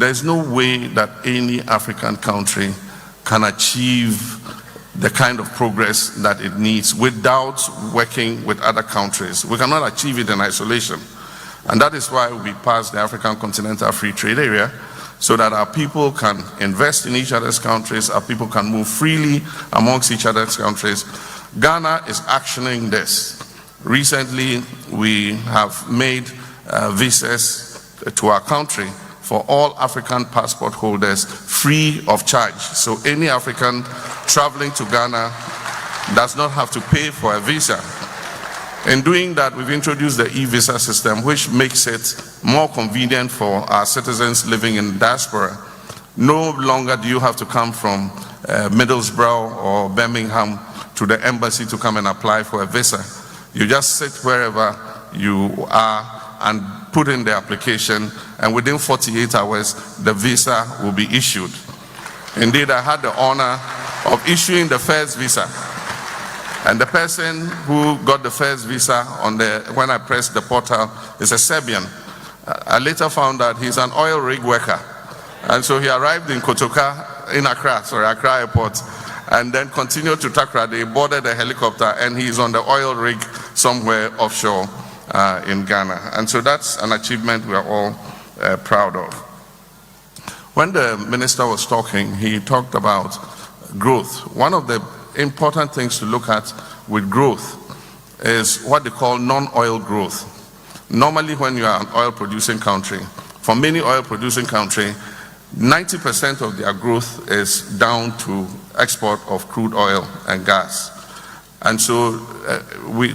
there's no way that any African country can achieve the kind of progress that it needs without working with other countries. We cannot achieve it in isolation. And that is why we passed the African Continental Free Trade Area, so that our people can invest in each other's countries, our people can move freely amongst each other's countries. Ghana is actioning this. Recently, we have made visas to our country for all African passport holders free of charge. So any African traveling to Ghana does not have to pay for a visa. In doing that, we've introduced the e-visa system, which makes it more convenient for our citizens living in diaspora. No longer do you have to come from Middlesbrough or Birmingham to the embassy to come and apply for a visa. You just sit wherever you are and put in the application, and within 48 hours, the visa will be issued. Indeed, I had the honor of issuing the first visa. And the person who got the first visa when I pressed the portal is a Serbian. I later found out he's an oil rig worker. And so he arrived in Accra Airport, and then continued to Takra. They boarded a helicopter, and he's on the oil rig somewhere offshore in Ghana. And so that's an achievement we are all proud of. When the minister was talking, he talked about growth. One of the important things to look at with growth is what they call non-oil growth. Normally, when you are an oil producing country, for many oil producing countries, 90% of their growth is down to export of crude oil and gas. And so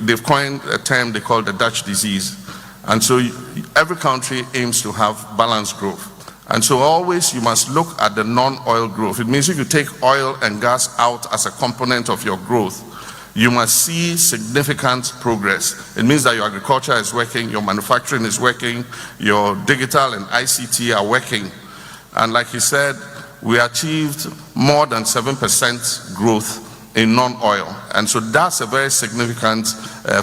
they've coined a term they call the Dutch disease. And so every country aims to have balanced growth. And so always you must look at the non-oil growth. It means if you take oil and gas out as a component of your growth, you must see significant progress. It means that your agriculture is working, your manufacturing is working, your digital and ICT are working. And like he said, we achieved more than 7% growth in non-oil. And so that's a very significant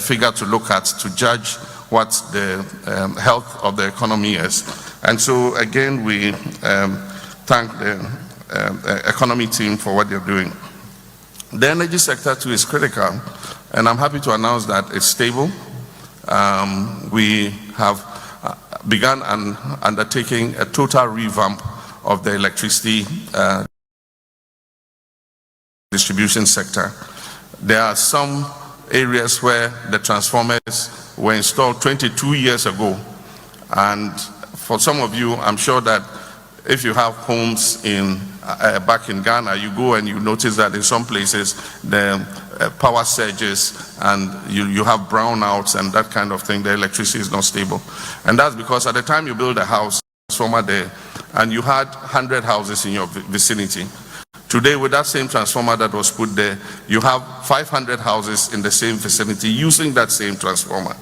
figure to look at to judge what the health of the economy is. And so again, we thank the economy team for what they're doing. The energy sector too is critical, and I'm happy to announce that it's stable. We have begun undertaking a total revamp of the electricity distribution sector. There are some areas where the transformers were installed 22 years ago, and for some of you, I'm sure that if you have homes back in Ghana, you go and you notice that in some places the power surges and you have brownouts and that kind of thing. The electricity is not stable. And that's because at the time you build a house, transformer there, and you had 100 houses in your vicinity. Today, with that same transformer that was put there, you have 500 houses in the same vicinity using that same transformer.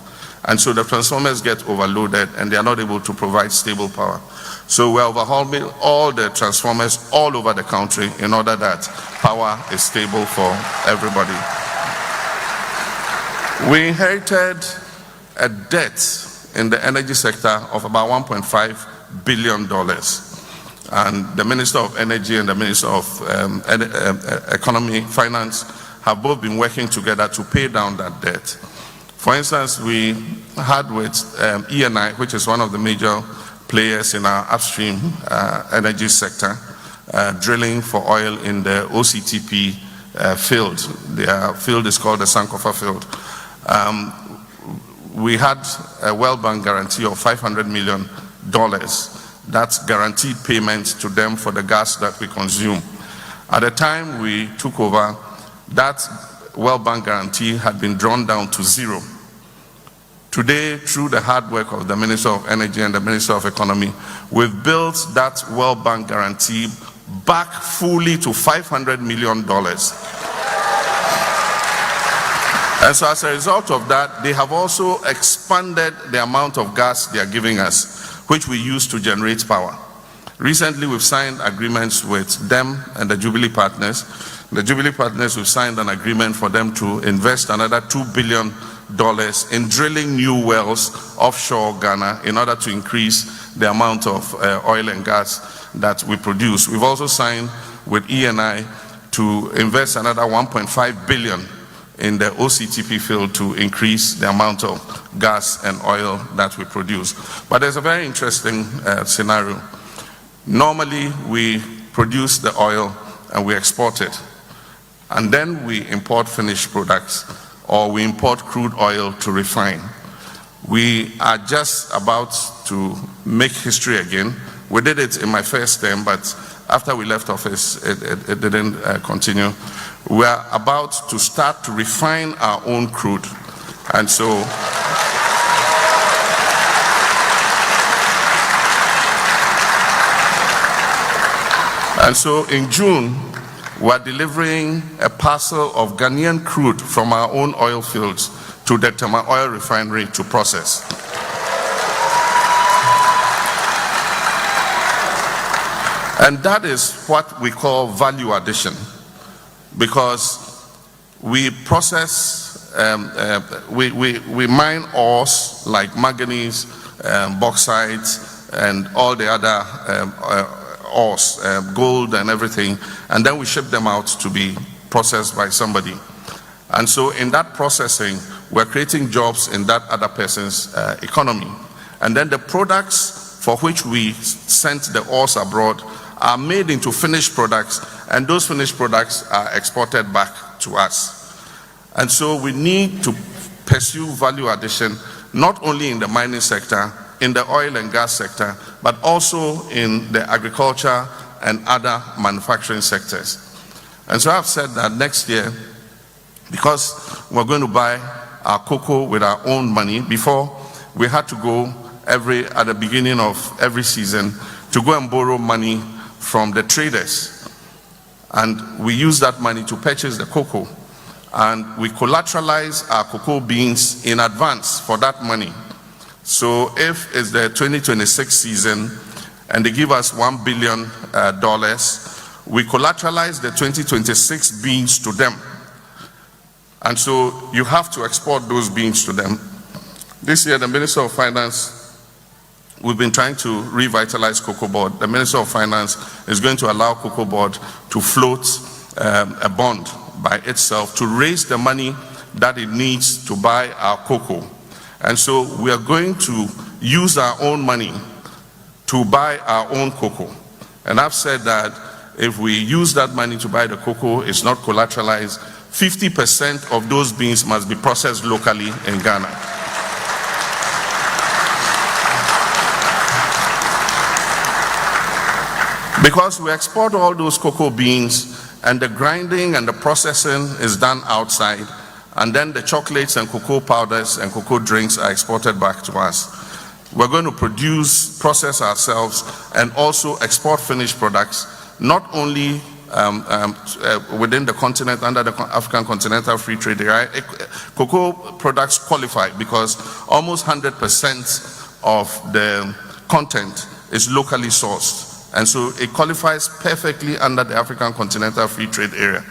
And so the transformers get overloaded and they are not able to provide stable power. So we're overhauling all the transformers all over the country in order that power is stable for everybody. We inherited a debt in the energy sector of about $1.5 billion. And the Minister of Energy and the Minister of Economy, Finance have both been working together to pay down that debt. For instance, we had with ENI, which is one of the major players in our upstream energy sector, drilling for oil in the OCTP field. Their field is called the Sankofa field. We had a World Bank guarantee of $500 million. That's guaranteed payments to them for the gas that we consume. At the time we took over, that World Bank guarantee had been drawn down to zero. Today, through the hard work of the Minister of Energy and the Minister of Economy, we've built that World Bank guarantee back fully to $500 million. And so as a result of that, they have also expanded the amount of gas they are giving us, which we use to generate power. Recently, we've signed agreements with them and the Jubilee Partners. The Jubilee Partners, we've signed an agreement for them to invest another $2 billion in drilling new wells offshore Ghana in order to increase the amount of oil and gas that we produce. We've also signed with ENI to invest another 1.5 billion in the OCTP field to increase the amount of gas and oil that we produce. But there's a very interesting scenario. Normally, we produce the oil and we export it. And then we import finished products, or we import crude oil to refine. We are just about to make history again. We did it in my first term, but after we left office, it didn't continue. We are about to start to refine our own crude. And so, in June, we are delivering a parcel of Ghanaian crude from our own oil fields to the Tema Oil Refinery to process. And that is what we call value addition, because we process, we mine ores like manganese, bauxite, and all the other ores, gold and everything, and then we ship them out to be processed by somebody. And so in that processing, we're creating jobs in that other person's economy. And then the products for which we sent the ores abroad are made into finished products, and those finished products are exported back to us. And so we need to pursue value addition, not only in the mining sector, in the oil and gas sector, but also in the agriculture and other manufacturing sectors. And so I've said that next year, because we're going to buy our cocoa with our own money, before we had to go at the beginning of every season to go and borrow money from the traders, and we use that money to purchase the cocoa, and we collateralize our cocoa beans in advance for that money. So if it's the 2026 season and they give us $1 billion, we collateralize the 2026 beans to them, and so you have to export those beans to them. This year, the Minister of Finance, we've been trying to revitalize Cocoa Board. The Minister of Finance is going to allow Cocoa Board to float a bond by itself to raise the money that it needs to buy our cocoa. And so we are going to use our own money to buy our own cocoa. And I've said that if we use that money to buy the cocoa, it's not collateralized, 50% of those beans must be processed locally in Ghana. Because we export all those cocoa beans, and the grinding and the processing is done outside, and then the chocolates and cocoa powders and cocoa drinks are exported back to us. We're going to process ourselves, and also export finished products, not only within the continent, under the African Continental Free Trade Area. Cocoa products qualify because almost 100% of the content is locally sourced. And so it qualifies perfectly under the African Continental Free Trade Area.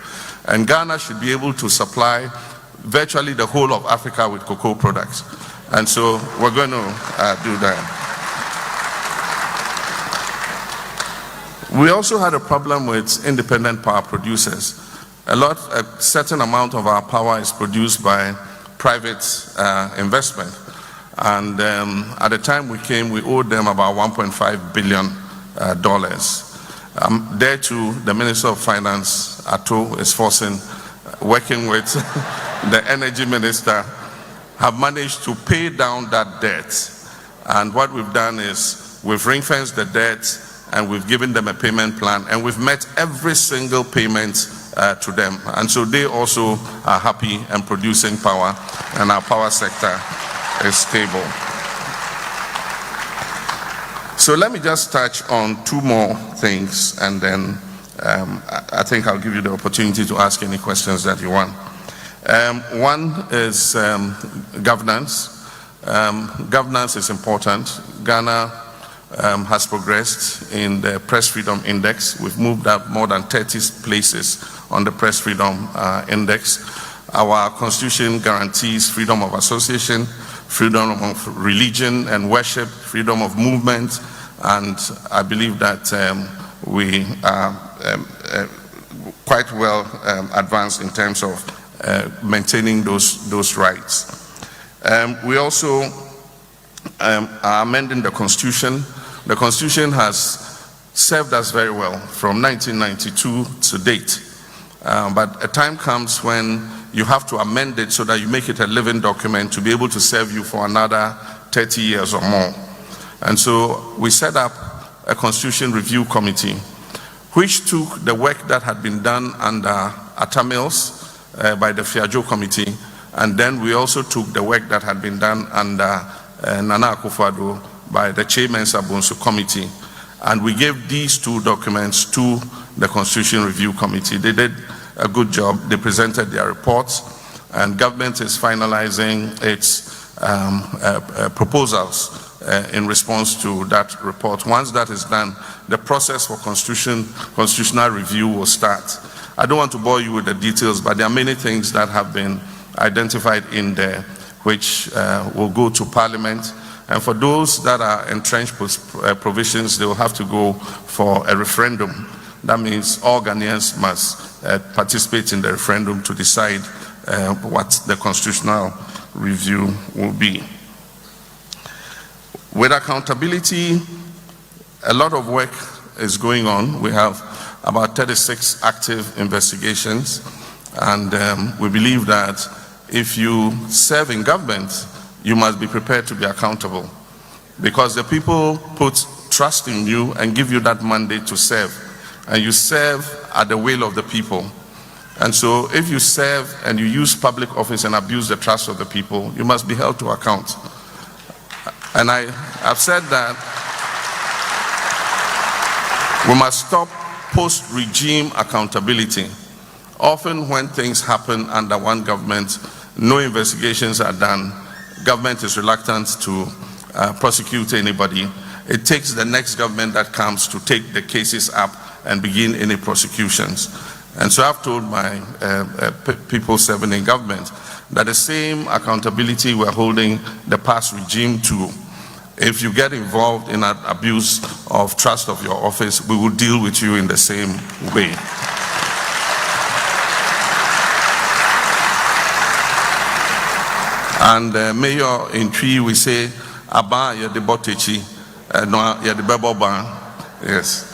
And Ghana should be able to supply virtually the whole of Africa with cocoa products. And so we're going to do that. We also had a problem with independent power producers. A certain amount of our power is produced by private investment. And at the time we came, we owed them about $1.5 billion. There too, the Minister of Finance, Ato, is working with the Energy Minister, have managed to pay down that debt. And what we've done is we've ring-fenced the debt, and we've given them a payment plan, and we've met every single payment to them. And so they also are happy and producing power, and our power sector is stable. So let me just touch on two more things, and then I think I'll give you the opportunity to ask any questions that you want. One is governance. Governance is important. Ghana has progressed in the Press Freedom Index. We've moved up more than 30 places on the Press Freedom Index. Our constitution guarantees freedom of association, freedom of religion and worship, freedom of movement, and I believe that we are quite well advanced in terms of maintaining those rights. We also are amending the Constitution. The Constitution has served us very well from 1992 to date. But a time comes when you have to amend it so that you make it a living document to be able to serve you for another 30 years or more. And so we set up a Constitution Review Committee, which took the work that had been done under Atta Mills by the Fiajo Committee, and then we also took the work that had been done under Nana Akufo-Addo by the Chairman's Abonsu Committee, and we gave these two documents to the Constitution Review Committee. They did a good job. They presented their reports, and government is finalizing its proposals in response to that report. Once that is done, the process for constitutional review will start. I don't want to bore you with the details, but there are many things that have been identified in there which will go to Parliament. And for those that are entrenched provisions, they will have to go for a referendum. That means all Ghanaians must participate in the referendum to decide what the constitutional review will be. With accountability, a lot of work is going on. We have about 36 active investigations, and we believe that if you serve in government, you must be prepared to be accountable, because the people put trust in you and give you that mandate to serve, and you serve at the will of the people. And so if you serve and you use public office and abuse the trust of the people, you must be held to account. And I have said that we must stop post-regime accountability. Often when things happen under one government, no investigations are done, government is reluctant to prosecute anybody. It takes the next government that comes to take the cases up and begin any prosecutions. And so I've told my people serving in government that the same accountability we're holding the past regime to. If you get involved in an abuse of trust of your office, we will deal with you in the same way. And Mayor in Tree, we say, Aba Yedebotechi, no Yedebeboba. Yes.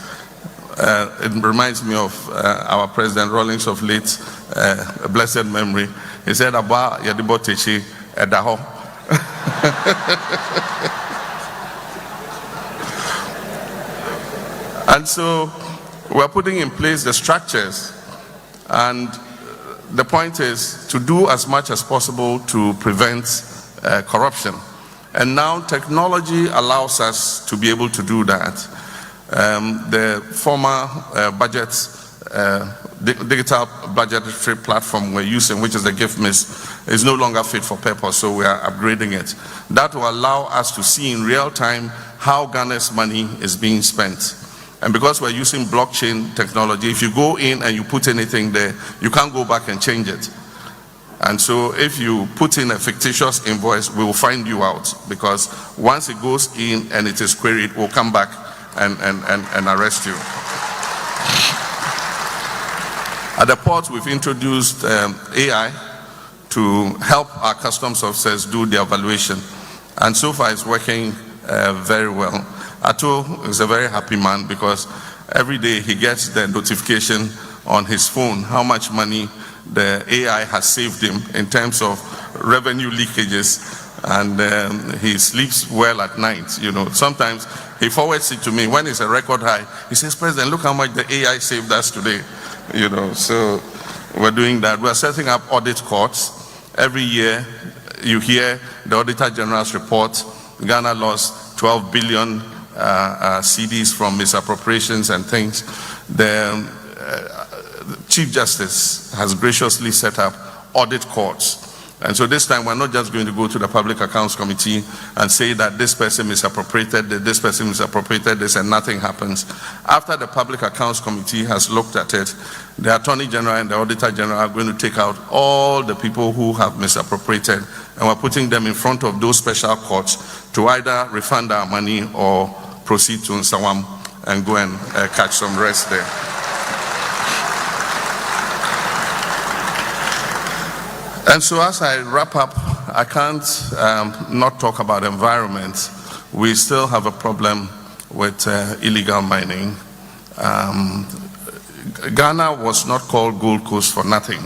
It reminds me of our President Rawlings of late, blessed memory. He said, Aba Yedebotechi Edaho. And so we're putting in place the structures, and the point is to do as much as possible to prevent corruption. And now technology allows us to be able to do that. The former digital budgetary platform we're using, which is the GIFMIS, is no longer fit for purpose, so we are upgrading it. That will allow us to see in real time how Ghana's money is being spent. And because we're using blockchain technology, if you go in and you put anything there, you can't go back and change it. And so if you put in a fictitious invoice, we will find you out, because once it goes in and it is queried, we'll come back and arrest you. At the port, we've introduced AI to help our customs officers do the evaluation. And so far it's working very well. Ato is a very happy man, because every day he gets the notification on his phone how much money the AI has saved him in terms of revenue leakages, and he sleeps well at night. You know, sometimes he forwards it to me when it's a record high. He says, President, look how much the AI saved us today. You know, so we're doing that. We're setting up audit courts. Every year you hear the Auditor General's report. Ghana lost 12 billion CDs from misappropriations and things. The Chief Justice has graciously set up audit courts And so this time we're not just going to go to the Public Accounts Committee and say that this person misappropriated this, person misappropriated this, and nothing happens. After the Public Accounts Committee has looked at it, the Attorney General and the Auditor General are going to take out all the people who have misappropriated, and we're putting them in front of those special courts to either refund our money or proceed to Nsawam and go and catch some rest there. And so as I wrap up, I can't not talk about environment. We still have a problem with illegal mining. Ghana was not called Gold Coast for nothing.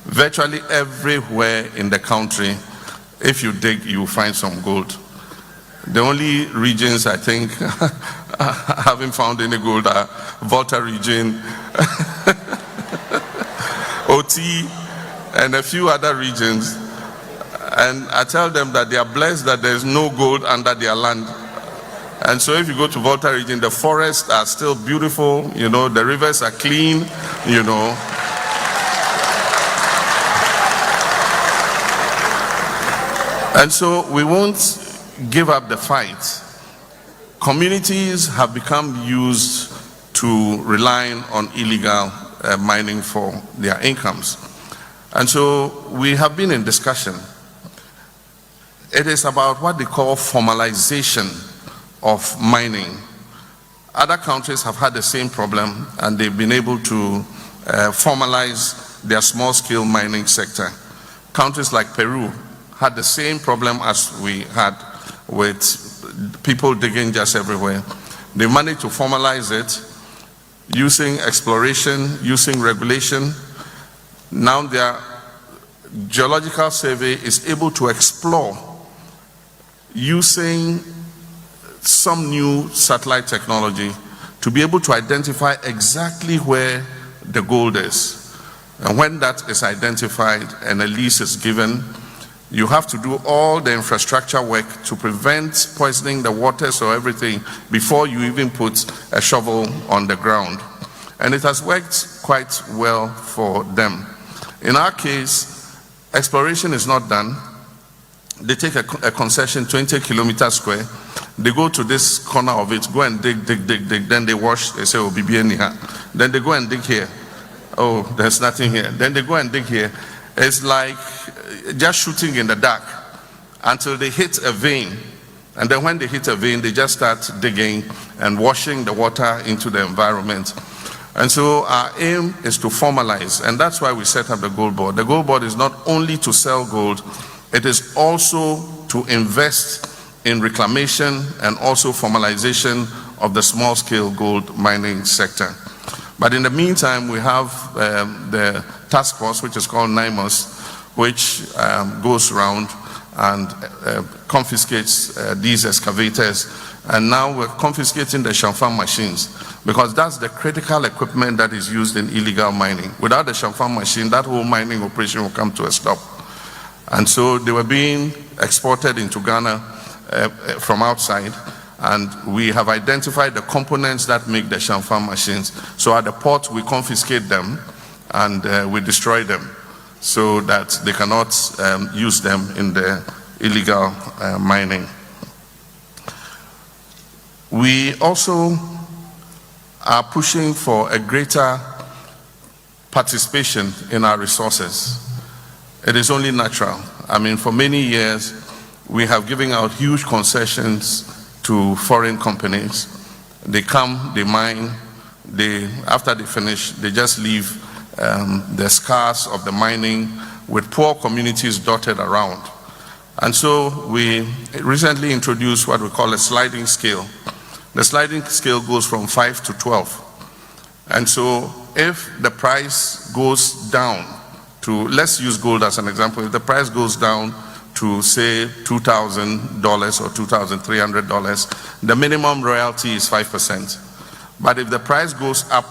Virtually everywhere in the country, if you dig, you will find some gold. The only regions I think haven't found any gold are Volta region, OT, and a few other regions. And I tell them that they are blessed that there is no gold under their land. And so if you go to Volta region, the forests are still beautiful, you know, the rivers are clean, you know. And so we won't give up the fight. Communities have become used to relying on illegal mining for their incomes. And so we have been in discussion. It is about what they call formalization of mining. Other countries have had the same problem, and they've been able to formalize their small-scale mining sector. Countries like Peru had the same problem as we had with people digging just everywhere. They managed to formalize it using exploration, using regulation. Now their geological survey is able to explore using some new satellite technology to be able to identify exactly where the gold is. And when that is identified and a lease is given, you have to do all the infrastructure work to prevent poisoning the waters or everything before you even put a shovel on the ground. And it has worked quite well for them. In our case, exploration is not done. They take a concession 20 kilometers square. They go to this corner of it, go and dig. Then they wash, they say, oh, bibi here. Then they go and dig here. Oh, there's nothing here. Then they go and dig here. It's like just shooting in the dark until they hit a vein. And then when they hit a vein, they just start digging and washing the water into the environment. And so our aim is to formalize, and that's why we set up the Gold Board. The Gold Board is not only to sell gold, it is also to invest in reclamation and also formalization of the small-scale gold mining sector. But in the meantime, we have the task force, which is called NIMOS, which goes around and confiscates these excavators. And now we're confiscating the Shamfam machines, because that's the critical equipment that is used in illegal mining. Without the Shamfam machine, that whole mining operation will come to a stop. And so they were being exported into Ghana from outside, and we have identified the components that make the Shamfam machines. So at the port, we confiscate them and we destroy them so that they cannot use them in the illegal mining. We also are pushing for a greater participation in our resources. It is only natural. I mean, for many years, we have given out huge concessions to foreign companies. They come, they mine, after they finish, they just leave the scars of the mining with poor communities dotted around. And so we recently introduced what we call a sliding scale. The sliding scale goes from 5 to 12. And so if the price goes down to, let's use gold as an example, if the price goes down to say $2,000 or $2,300, the minimum royalty is 5%. But if the price goes up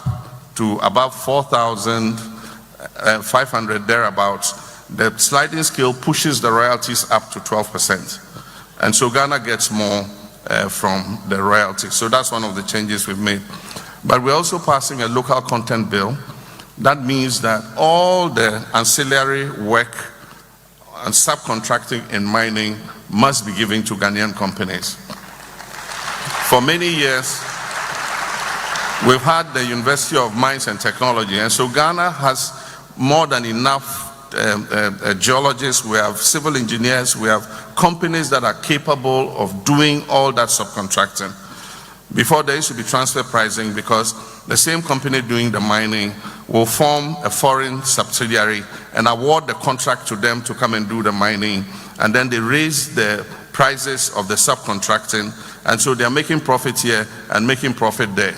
to above 4,500 thereabouts, the sliding scale pushes the royalties up to 12%. And so Ghana gets more from the royalties. So that's one of the changes we've made. But we're also passing a local content bill. That means that all the ancillary work and subcontracting in mining must be given to Ghanaian companies. For many years, we've had the University of Mines and Technology, and so Ghana has more than enough geologists, we have civil engineers, we have companies that are capable of doing all that subcontracting. Before, there used to be transfer pricing because the same company doing the mining will form a foreign subsidiary and award the contract to them to come and do the mining, and then they raise the prices of the subcontracting, and so they are making profit here and making profit there.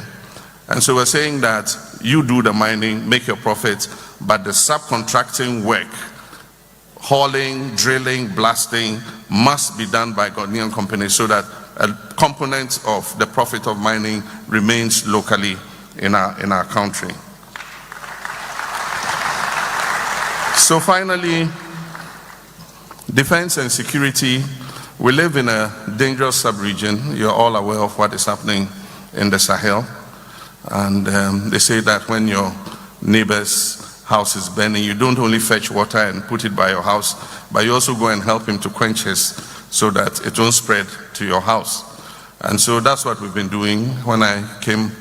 And so we're saying that you do the mining, make your profit, but the subcontracting work, hauling, drilling, blasting, must be done by Ghanaian companies so that a component of the profit of mining remains locally in our country. So finally, defense and security. We live in a dangerous sub-region. You're all aware of what is happening in the Sahel. And they say that when your neighbor's house is burning, you don't only fetch water and put it by your house, but you also go and help him to quench his, so that it won't spread to your house. And so that's what we've been doing. When I came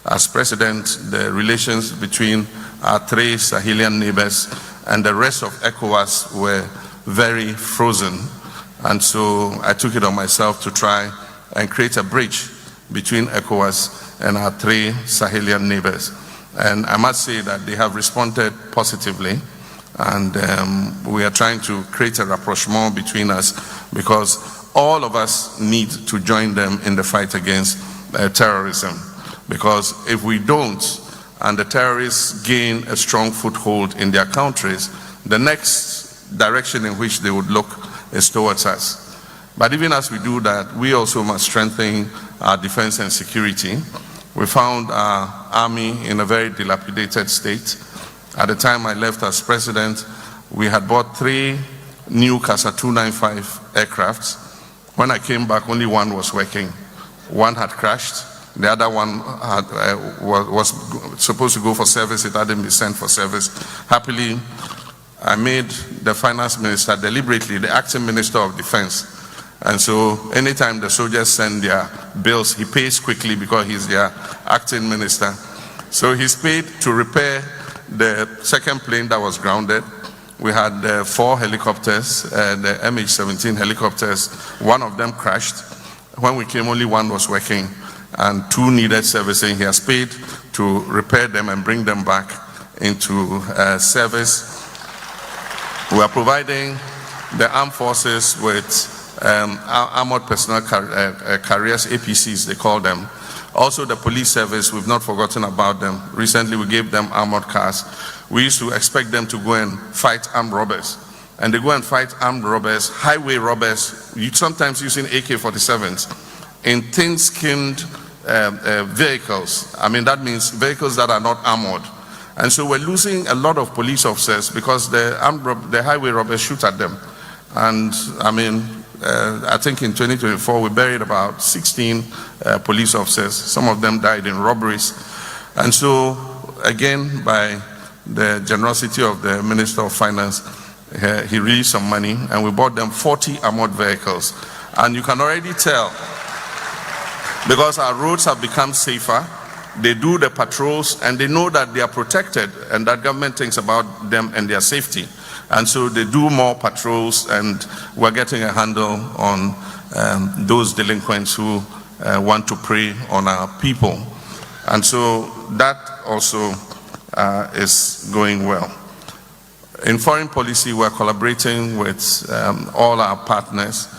as president, the relations between our 3 Sahelian neighbors and the rest of ECOWAS were very frozen. And so I took it on myself to try and create a bridge between ECOWAS and our 3 Sahelian neighbors. And I must say that they have responded positively, and we are trying to create a rapprochement between us, because all of us need to join them in the fight against terrorism. Because if we don't, and the terrorists gain a strong foothold in their countries, the next direction in which they would look is towards us. But even as we do that, we also must strengthen our defense and security. We found our army in a very dilapidated state. At the time I left as president, we had bought 3 new Casa 295 aircrafts. When I came back, only one was working. One had crashed. The other one was supposed to go for service. It hadn't been sent for service. Happily, I made the finance minister deliberately the acting minister of defense. And so anytime the soldiers send their bills, he pays quickly because he's their acting minister. So he's paid to repair the second plane that was grounded. We had 4 helicopters, the MH17 helicopters. One of them crashed. When we came, only one was working, and 2 needed servicing. He has paid to repair them and bring them back into service. We are providing the armed forces with armored personnel carriers, APCs they call them. Also the police service, we've not forgotten about them. Recently we gave them armored cars. We used to expect them to go and fight armed robbers. And they go and fight armed robbers, highway robbers, sometimes using AK-47s, in thin-skinned vehicles. I mean, that means vehicles that are not armored. And so we're losing a lot of police officers because the highway robbers shoot at them. And I mean, I think in 2024 we buried about 16 police officers. Some of them died in robberies. And so again, by the generosity of the Minister of Finance, he released some money and we bought them 40 armored vehicles. And you can already tell, because our roads have become safer, they do the patrols and they know that they are protected and that government thinks about them and their safety. And so they do more patrols, and we're getting a handle on those delinquents who want to prey on our people. And so that also is going well. In foreign policy, we're collaborating with all our partners.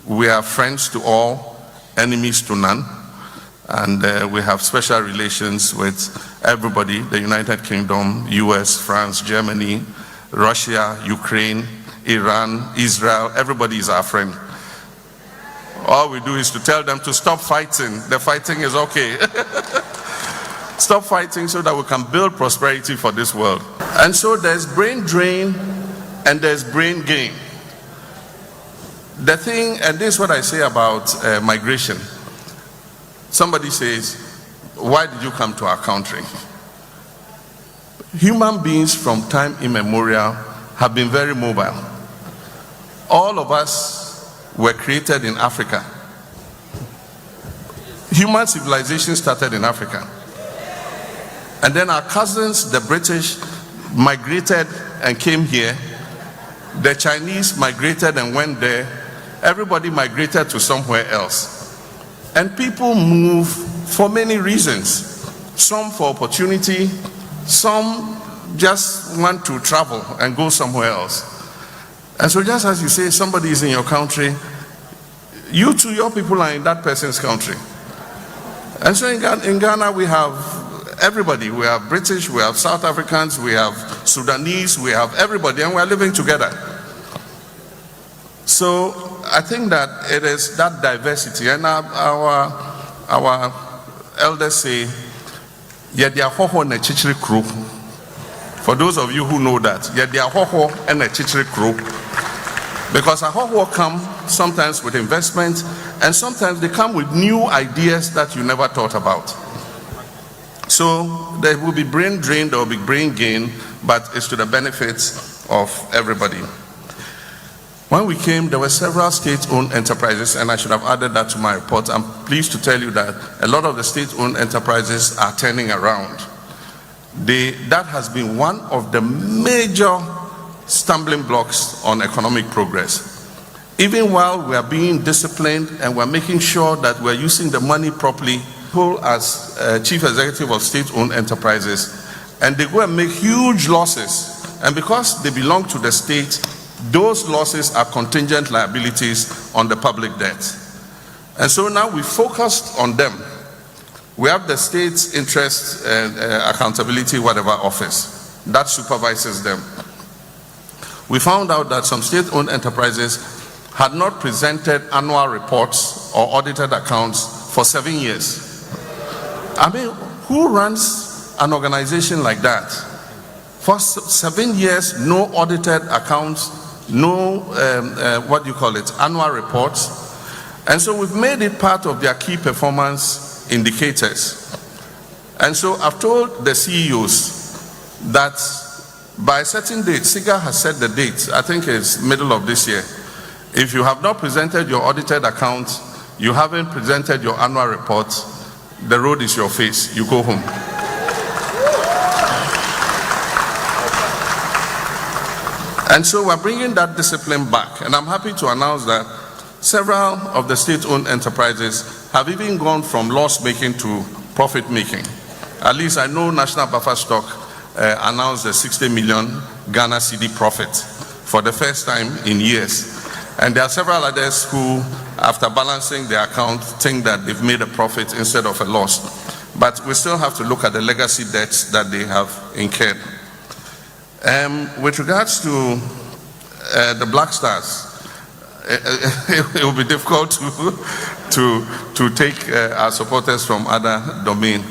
We are friends to all, enemies to none. And we have special relations with everybody, the United Kingdom, US, France, Germany, Russia, Ukraine, Iran, Israel. Everybody is our friend. All we do is to tell them to stop fighting. The fighting is okay. Stop fighting so that we can build prosperity for this world. And so there's brain drain and there's brain gain. The thing, and this is what I say about migration. Somebody says, why did you come to our country? Human beings from time immemorial have been very mobile. All of us were created in Africa. Human civilization started in Africa. And then our cousins, the British, migrated and came here. The Chinese migrated and went there. Everybody migrated to somewhere else. And people move for many reasons. Some for opportunity, some just want to travel and go somewhere else. And so just as you say somebody is in your country, you too, your people are in that person's country. And so in Ghana we have everybody. We have British, we have South Africans, we have Sudanese, we have everybody, and we are living together. So I think that it is that diversity, and our elders say, "Yedia hoho ne chichiri kru." For those of you who know that, yedia hoho and a chichiri kru, because a hoho come sometimes with investment, and sometimes they come with new ideas that you never thought about. So there will be brain drain, there will be brain gain, but it's to the benefits of everybody. When we came, there were several state-owned enterprises, and I should have added that to my report. I'm pleased to tell you that a lot of the state-owned enterprises are turning around. That has been one of the major stumbling blocks on economic progress. Even while we are being disciplined and we're making sure that we're using the money properly, as chief executive of state-owned enterprises, and they go and make huge losses, and because they belong to the state, those losses are contingent liabilities on the public debt. And so now we focused on them. We have the state's interest accountability, whatever office, that supervises them. We found out that some state-owned enterprises had not presented annual reports or audited accounts for 7 years. I mean, who runs an organization like that? For 7 years, no audited accounts, no, annual reports. And so we've made it part of their key performance indicators. And so I've told the CEOs that by a certain date, SIGA has set the date, I think it's middle of this year. If you have not presented your audited account, you haven't presented your annual report, the road is your face, you go home. And so we're bringing that discipline back, and I'm happy to announce that several of the state-owned enterprises have even gone from loss-making to profit-making. At least I know National Buffer Stock announced a 60 million Ghana cedi profit for the first time in years. And there are several others who, after balancing their account, think that they've made a profit instead of a loss. But we still have to look at the legacy debts that they have incurred. With regards to the Black Stars, it will be difficult to take our supporters from other domain.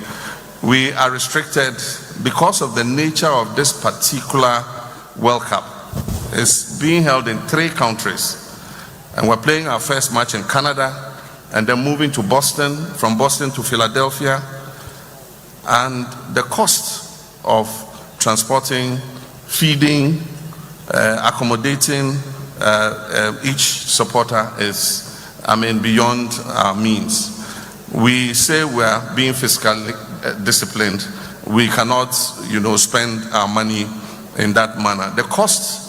We are restricted because of the nature of this particular World Cup. It's being held in 3 countries, and we're playing our first match in Canada, and then moving to Boston, from Boston to Philadelphia, and the cost of transporting, feeding, accommodating each supporter is, beyond our means. We say we are being fiscally disciplined. We cannot, spend our money in that manner. The cost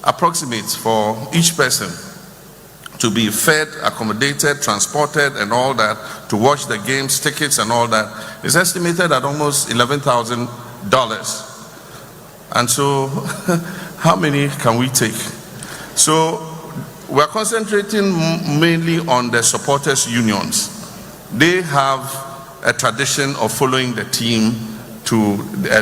approximates for each person to be fed, accommodated, transported, and all that, to watch the games, tickets, and all that, is estimated at almost $11,000. And so, how many can we take? So, we're concentrating mainly on the supporters' unions. They have a tradition of following the team to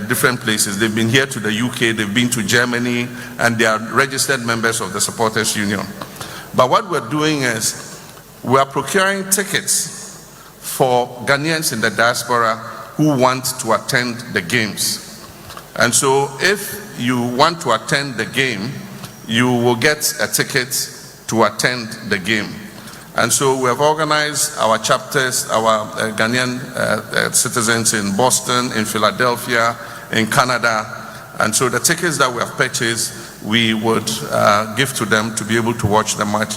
different places. They've been here to the UK, they've been to Germany, and they are registered members of the supporters' union. But what we're doing is, we are procuring tickets for Ghanaians in the diaspora who want to attend the games. And so if you want to attend the game, you will get a ticket to attend the game. And so we have organized our chapters, our Ghanaian citizens in Boston, in Philadelphia, in Canada. And so the tickets that we have purchased we would give to them to be able to watch the match.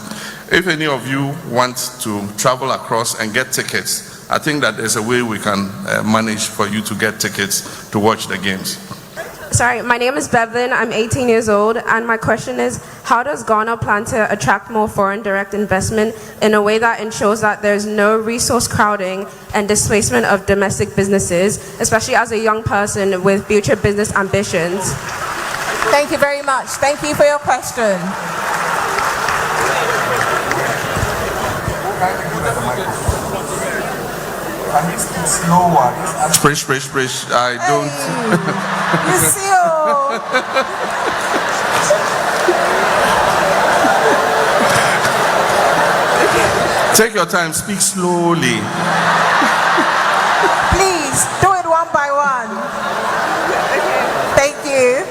If any of you want to travel across and get tickets, I think that there's a way we can manage for you to get tickets to watch the games. Sorry, my name is Bevan. I'm 18 years old, and my question is, how does Ghana plan to attract more foreign direct investment in a way that ensures that there's no resource crowding and displacement of domestic businesses, especially as a young person with future business ambitions? Thank you very much. Thank you for your question. Slower. Sprish. I don't. You see, Take your time, speak slowly. Please, do it one by one. Thank you.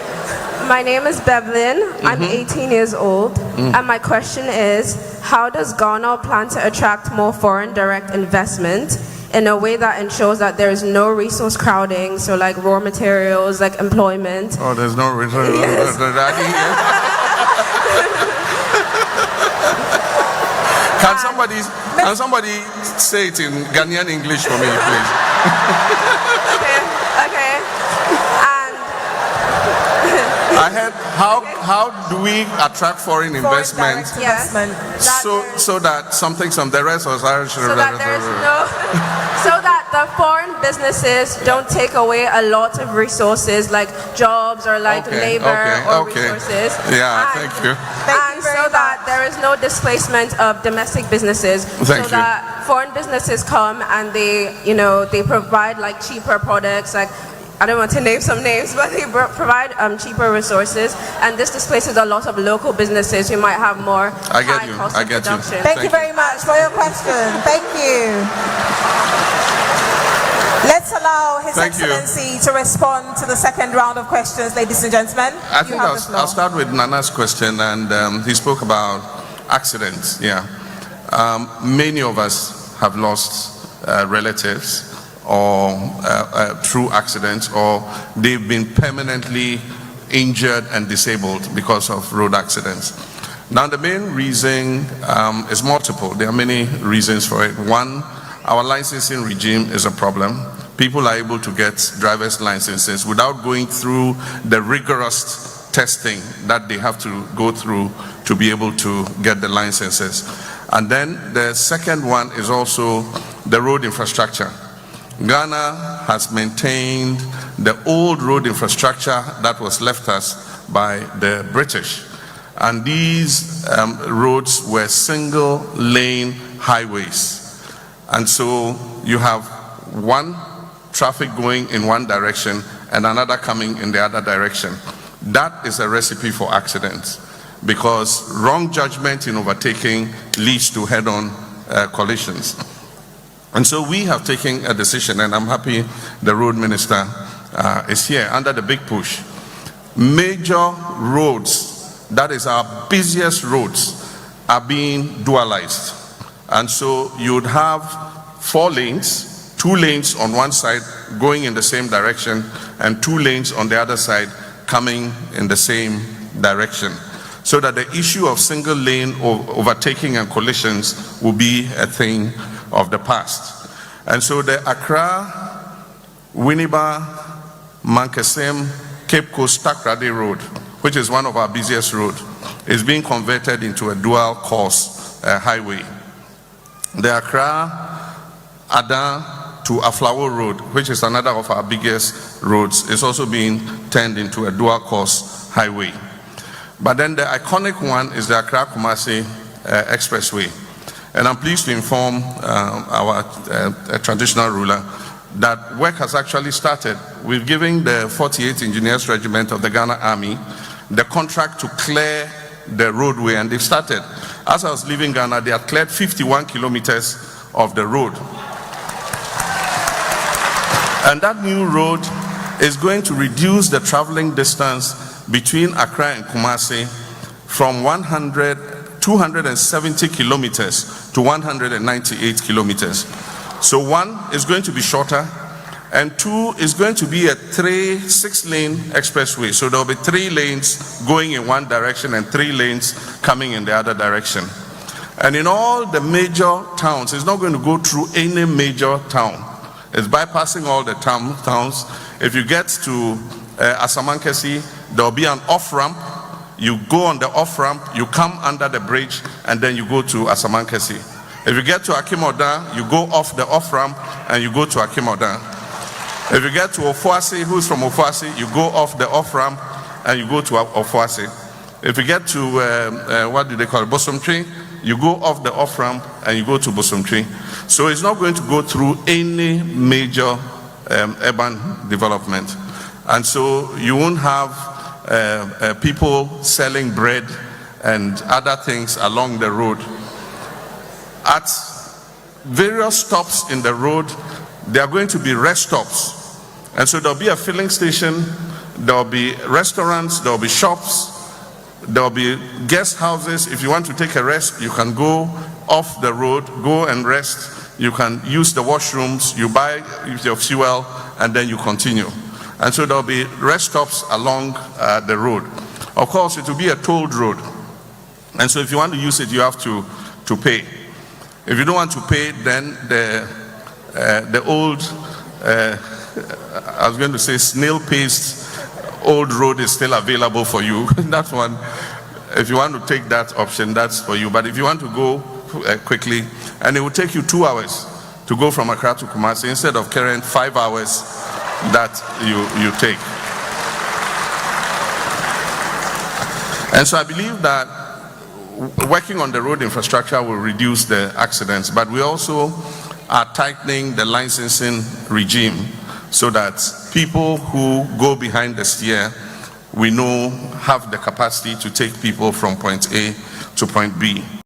My name is Bevan. I'm 18 years old. And my question is, how does Ghana plan to attract more foreign direct investment in a way that ensures that there is no resource crowding, so like raw materials, like employment? Oh, there's no resource. Yes. Can somebody say it in Ghanaian English for me, please? Okay. I heard, how do we attract foreign investment? Yes. So that the rest was Irish. So that the foreign businesses don't take away a lot of resources like jobs or like labor or resources. Yeah, thank you. And so that there is no displacement of domestic businesses. That foreign businesses come and they provide like cheaper products, like, I don't want to name some names, but they provide cheaper resources, and this displaces a lot of local businesses who might have more high cost of production. Thank you very much for your question. Thank you. Let's allow His Excellency to respond to the second round of questions, ladies and gentlemen. I think I'll start with Nana's question, and he spoke about accidents. Yeah, many of us have lost relatives or through accidents, or they've been permanently injured and disabled because of road accidents. Now the main reason is multiple. There are many reasons for it. One, our licensing regime is a problem. People are able to get driver's licenses without going through the rigorous testing that they have to go through to be able to get the licenses. And then the second one is also the road infrastructure. Ghana has maintained the old road infrastructure that was left us by the British. And these roads were single lane highways. And so you have one traffic going in one direction and another coming in the other direction. That is a recipe for accidents, because wrong judgment in overtaking leads to head-on collisions. And so we have taken a decision, and I'm happy the road minister is here under the big push. Major roads, that is our busiest roads, are being dualized. And so you would have 4 lanes, 2 lanes on one side going in the same direction, and 2 lanes on the other side coming in the same direction, so that the issue of single lane overtaking and collisions will be a thing of the past. And so the Accra, Winneba, Mankasim, Cape Coast, Takrady Road, which is one of our busiest roads, is being converted into a dual course highway. The Accra, Adan to Aflawo Road, which is another of our biggest roads, is also being turned into a dual course highway. But then the iconic one is the Accra Kumasi Expressway. And I'm pleased to inform our traditional ruler that work has actually started. We've given the 48th Engineers Regiment of the Ghana Army the contract to clear the roadway, and they've started. As I was leaving Ghana, they had cleared 51 kilometers of the road. And that new road is going to reduce the traveling distance between Accra and Kumasi from 270 kilometers to 198 kilometers. So one is going to be shorter, And 2 is going to be a 6-lane expressway. So there will be 3 lanes going in one direction and 3 lanes coming in the other direction. And in all the major towns, it's not going to go through any major town. It's bypassing all the towns. If you get to Asamankesi, there will be an off-ramp. You go on the off-ramp, you come under the bridge, and then you go to Asamankesi. If you get to Akimoda, you go off the off-ramp, and you go to Akimoda. If you get to Ofuasi, who's from Ofuasi, you go off the off-ramp, and you go to Ofuasi. If you get to, what do they call it, Bosomtri, you go off the off-ramp and you go to Bosomtri. So it's not going to go through any major urban development. And so you won't have people selling bread and other things along the road. At various stops in the road, there are going to be rest stops. And so there'll be a filling station, there'll be restaurants, there'll be shops, there will be guest houses. If you want to take a rest, you can go off the road, go and rest. You can use the washrooms, you buy your fuel, and then you continue. And so there will be rest stops along the road. Of course, it will be a tolled road. And so if you want to use it, you have to pay. If you don't want to pay, then the old, I was going to say snail-paced old road is still available for you. That one, if you want to take that option, that's for you. But if you want to go quickly, and it will take you 2 hours to go from Accra to Kumasi instead of current 5 hours that you take. And so I believe that working on the road infrastructure will reduce the accidents, but we also are tightening the licensing regime so that people who go behind the steer, we know, have the capacity to take people from point A to point B.